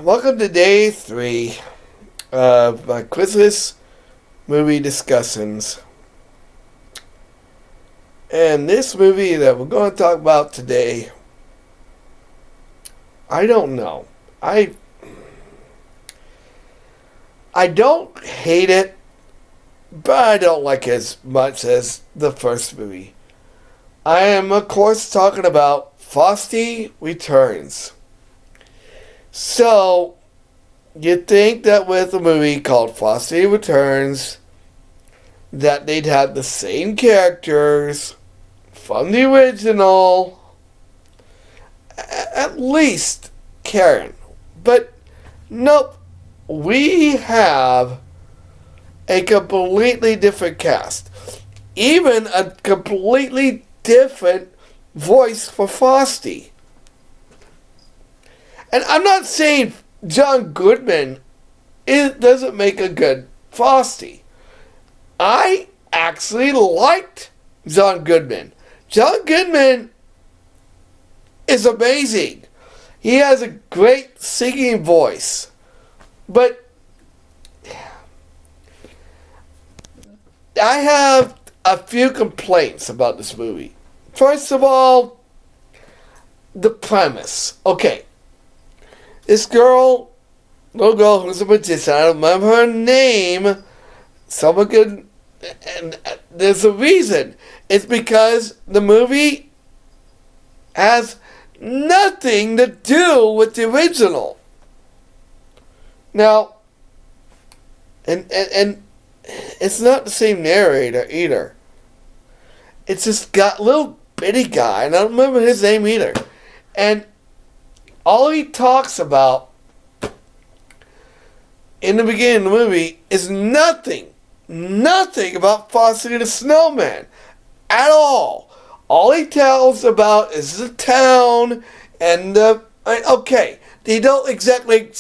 Welcome to day 3 of my Quizless movie discussions. And this movie that we're going to talk about today, I don't know. I don't hate it, but I don't like it as much as the first movie. I am, of course, talking about Frosty Returns. So, you'd think that with a movie called Frosty Returns, that they'd have the same characters from the original, at least Karen. But, nope, we have a completely different cast. Even a completely different voice for Frosty. And I'm not saying John Goodman doesn't make a good Frosty. I actually liked John Goodman. John Goodman is amazing. He has a great singing voice. But I have a few complaints about this movie. First of all, the premise. Okay. This little girl who's a magician, I don't remember her name. Someone could, and there's a reason. It's because the movie has nothing to do with the original. Now, and it's not the same narrator either. It's this little bitty guy, and I don't remember his name either. And all he talks about in the beginning of the movie is nothing about Frosty the Snowman at all. All he tells about is the town and okay, they don't exactly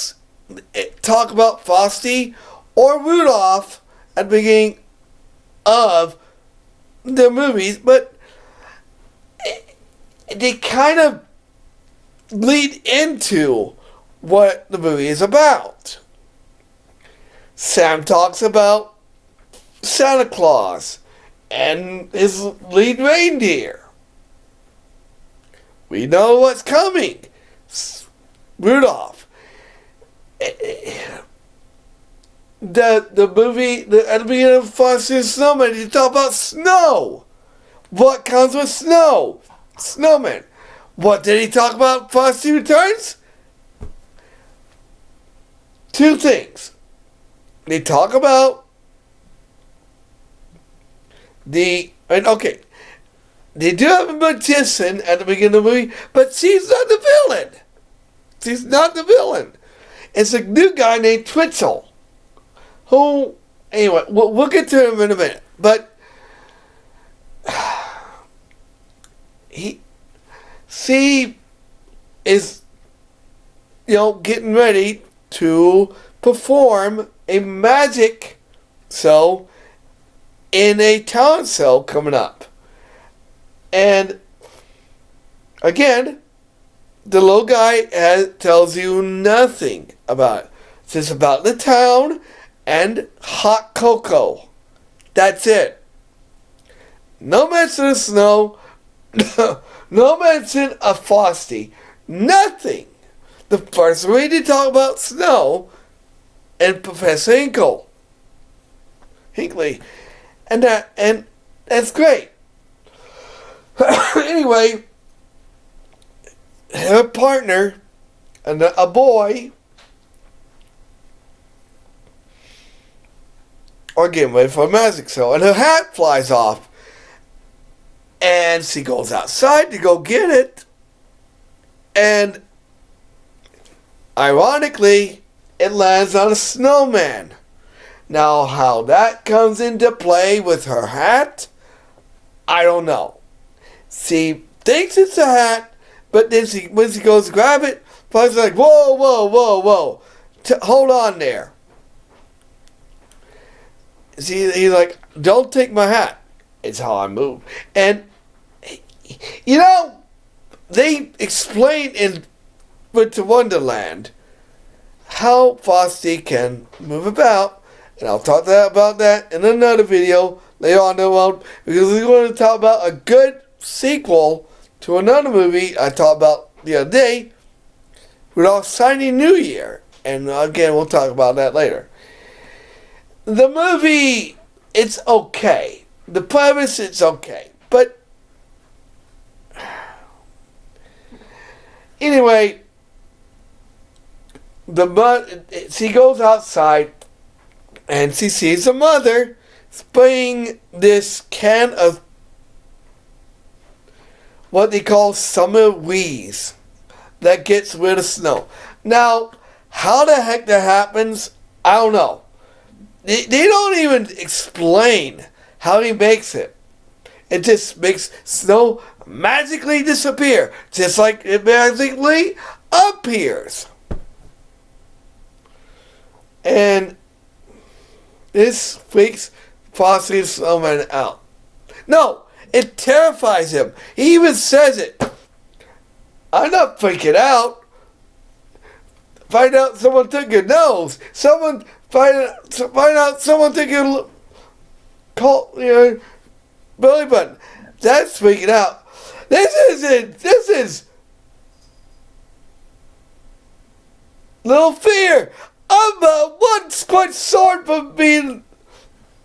talk about Frosty or Rudolph at the beginning of the movies, but they kind of lead into what the movie is about. Sam talks about Santa Claus and his lead reindeer. We know what's coming. Rudolph. The movie, at the beginning of Frosty the Snowman, you talk about snow. What comes with snow? Snowman. What did he talk about Frosty Returns? Two things. They talk about they do have a magician at the beginning of the movie, but she's not the villain. She's not the villain. It's a new guy named Twitchell, who, anyway, we'll get to him in a minute, but she is, getting ready to perform a magic show in a talent show coming up. And again, the little guy tells you nothing about it. It's just about the town and hot cocoa. That's it. No mention of snow. No mention of Frosty. Nothing. The first way to talk about snow and Professor Hinkley. And that's great. Anyway, her partner, a boy, are getting ready for a magic show, and her hat flies off. And she goes outside to go get it. And ironically, it lands on a snowman. Now, how that comes into play with her hat, I don't know. She thinks it's a hat, but then when she goes to grab it, Fuzzy's like, whoa, whoa, whoa, whoa. Hold on there. He's like, don't take my hat. It's how I move. And, they explain in Winter Wonderland how Frosty can move about, and I'll talk about that in another video later on the road, because we're going to talk about a good sequel to another movie I talked about the other day, Rudolph Shiny New Year, and again we'll talk about that later. The movie, it's okay. The premise, it's okay, but anyway, she goes outside and she sees the mother spraying this can of what they call summer wheeze that gets rid of snow. Now, how the heck that happens, I don't know. They don't even explain how he makes it. It just makes snow magically disappear, just like it magically appears. And this freaks Frosty the Snowman out. No, it terrifies him. He even says it. I'm not freaking out. Find out someone took your nose. Find out someone took your belly button. That's freaking out. This is little fear. I'm one quite short from being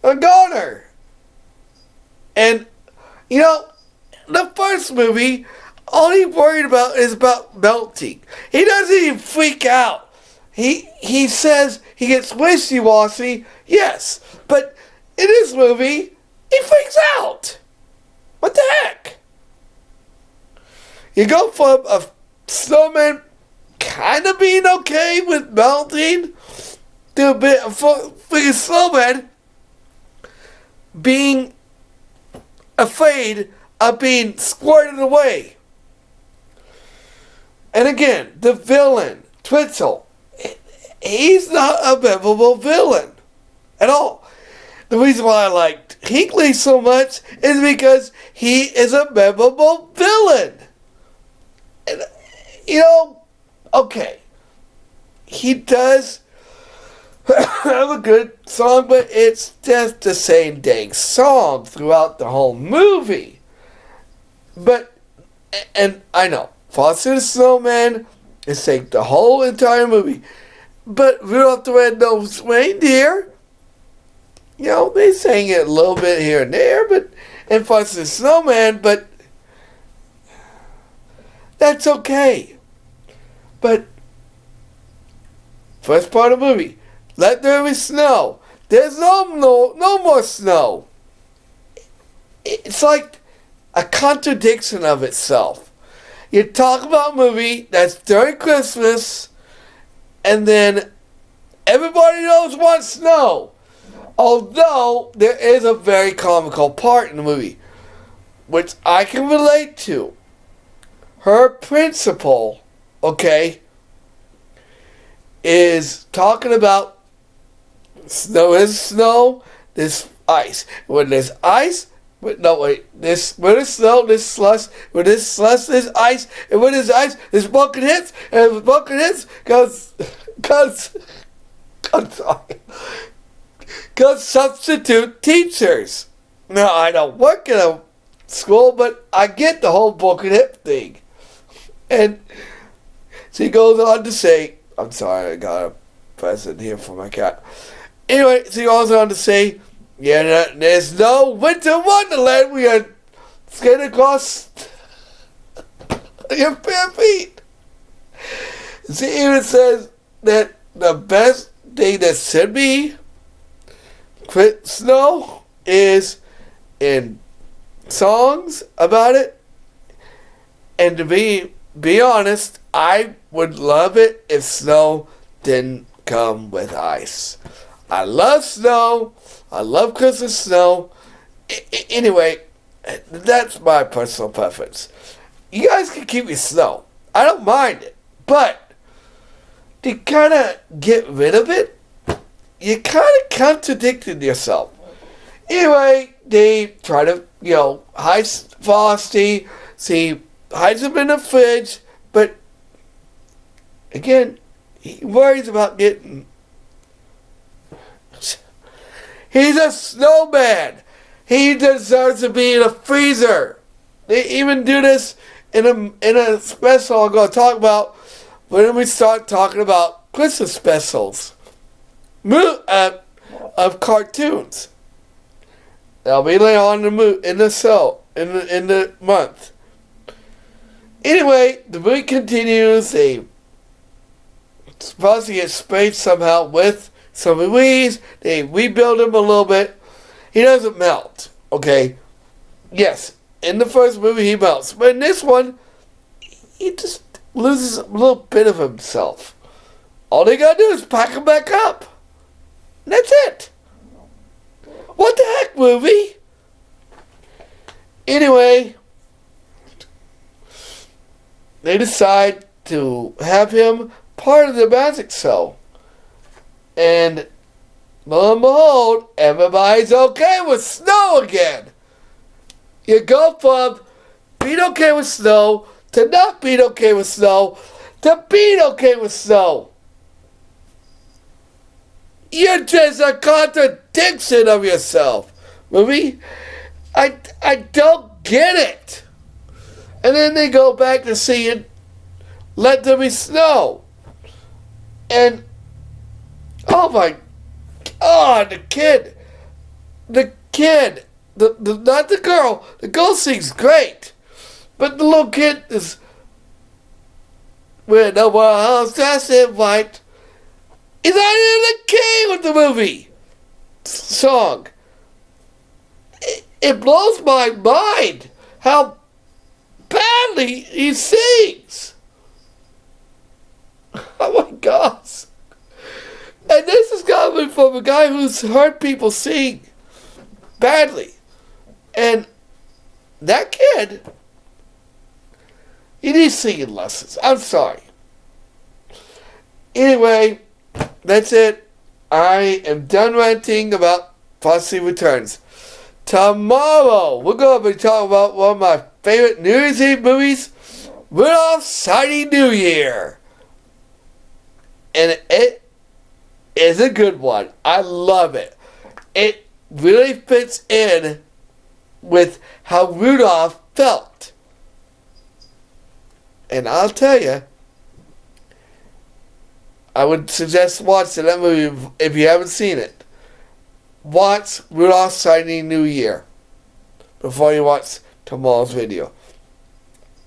a goner. And, the first movie, all he worried about is about melting. He doesn't even freak out. He says he gets wishy-washy, yes. But in this movie, he freaks out. What the heck? You go from a snowman kind of being okay with melting to a bit of freaking snowman being afraid of being squirted away. And again, the villain, Twitzel, he's not a memorable villain at all. The reason why I like Hinkley so much is because he is a memorable villain. And, okay, he does have a good song, but it's just the same dang song throughout the whole movie. But, and I know, Frosty the Snowman is saying the whole entire movie. But Rudolph the Red-Nosed Reindeer, they sang it a little bit here and there, and Frosty the Snowman, but that's okay. But first part of the movie, let there be snow. There's no more snow. It's like a contradiction of itself. You talk about a movie that's during Christmas, and then everybody knows wants snow. Although there is a very comical part in the movie, which I can relate to. Her principal, is talking about snow is snow, this ice. When there's ice, when there's snow, there's slush. When there's slush, there's ice. And when there's ice, there's bucket hits. And if bucket hits, because substitute teachers. Now, I don't work in a school, but I get the whole bucket hit thing. And she goes on to say, I'm sorry, I got a present here for my cat. Anyway, she goes on to say, there's no winter wonderland. We are skating across your bare feet. She even says that the best thing that should be quit snow is in songs about it. And to be honest, I would love it if snow didn't come with ice. I love snow. I love Christmas snow. Anyway, that's my personal preference. You guys can keep me snow. I don't mind it. But to kind of get rid of it, you kind of contradicted yourself. Anyway, they try to, hide Frosty. See, hides him in the fridge. But, again, he worries about getting... He's a snowman. He deserves to be in a freezer. They even do this in a special I'm going to talk about when we start talking about Christmas specials of cartoons. That'll be later on in the month. Anyway, the movie continues. Frosty gets sprayed somehow with some Louise. They rebuild him a little bit. He doesn't melt, okay? Yes, in the first movie he melts. But in this one, he just loses a little bit of himself. All they gotta do is pack him back up. And that's it. What the heck, movie? Anyway, they decide to have him part of the magic show. And lo and behold, everybody's okay with snow again. You go from being okay with snow to not being okay with snow to being okay with snow. You're just a contradiction of yourself, movie. I don't get it. And then they go back to seeing Let There Be Snow. And, oh my God, the kid, not the girl sings great. But the little kid is, we're no more house dressed in white. He's not even okay with the movie song. It blows my mind how badly he sings. Oh my gosh. And this is coming from a guy who's heard people sing badly. And that kid, he needs singing lessons. I'm sorry. Anyway, that's it. I am done ranting about Frosty Returns. Tomorrow, we're going to be talking about one of my favorite New Year's Eve movies, Rudolph's Shiny New Year. And it is a good one. I love it. It really fits in with how Rudolph felt. And I'll tell you, I would suggest watching that movie if you haven't seen it. Watch Rudolph's Shiny New Year before you watch tomorrow's video.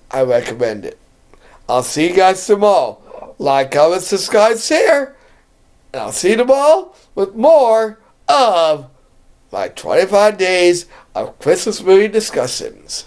I recommend it. I'll see you guys tomorrow. Like, comment, subscribe, share. And I'll see you tomorrow with more of my 25 days of Christmas movie discussions.